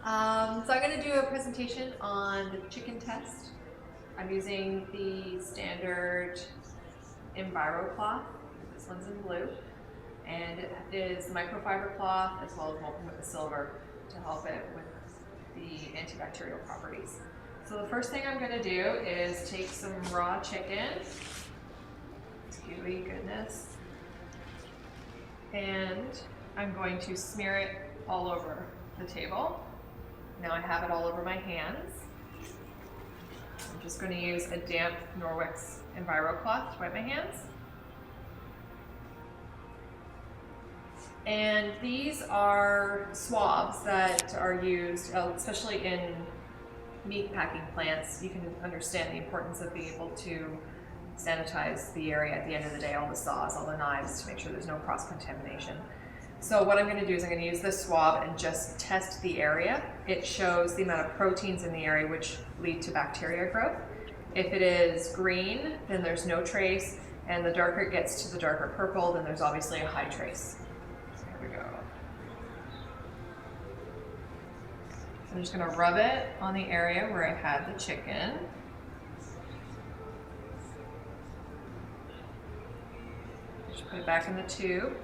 So I'm going to do a presentation on the chicken test. I'm using the standard Enviro cloth. This one's in blue. And it is microfiber cloth as well as woven with the silver to help it with the antibacterial properties. So the first thing I'm going to do is take some raw chicken. It's gooey goodness. And I'm going to smear it all over the table. Now I have it all over my hands. I'm just going to use a damp Norwex Enviro cloth to wipe my hands. And these are swabs that are used, especially in meat packing plants. You can understand the importance of being able to sanitize the area at the end of the day, all the saws, all the knives, to make sure there's no cross-contamination. So what I'm going to do is I'm going to use this swab and just test the area. It shows the amount of proteins in the area which lead to bacteria growth. If it is green, then there's no trace, and the darker it gets to the darker purple, then there's obviously a high trace. So here we go. So I'm just going to rub it on the area where I had the chicken. Just put it back in the tube.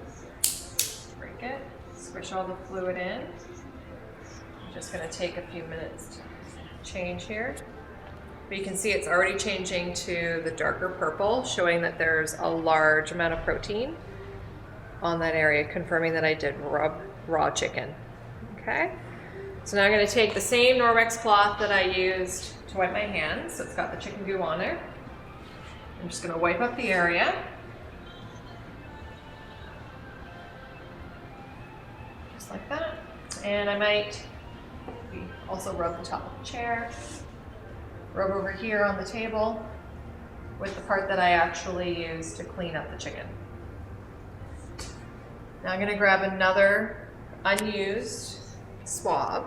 Break it, squish all the fluid in. I'm just going to take a few minutes to change here. But you can see it's already changing to the darker purple, showing that there's a large amount of protein on that area, confirming that I did rub raw chicken. Okay, so now I'm going to take the same Norwex cloth that I used to wipe my hands, so it's got the chicken goo on there. I'm just going to wipe up the area. Like that, and I might also rub the top of the chair, rub over here on the table with the part that I actually used to clean up the chicken. Now I'm going to grab another unused swab.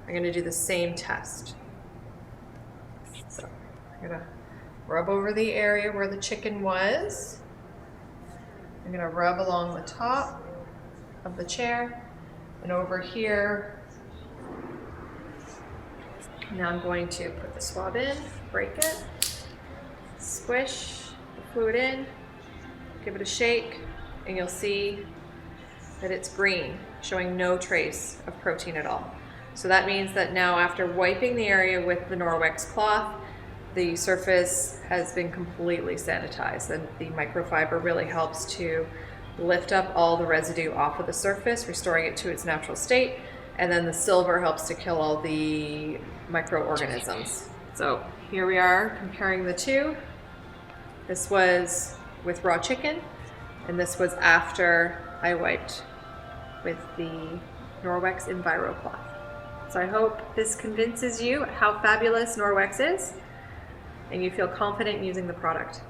I'm going to do the same test. So I'm going to rub over the area where the chicken was. I'm going to rub along the top of the chair and over here. Now I'm going to put the swab in, break it, squish the fluid in, give it a shake, and you'll see that it's green, showing no trace of protein at all. So that means that now after wiping the area with the Norwex cloth, the surface has been completely sanitized, and the microfiber really helps to lift up all the residue off of the surface, restoring it to its natural state, and then the silver helps to kill all the microorganisms. So here we are comparing the two. This was with raw chicken, and this was after I wiped with the Norwex Enviro cloth. So I hope this convinces you how fabulous Norwex is, and you feel confident using the product.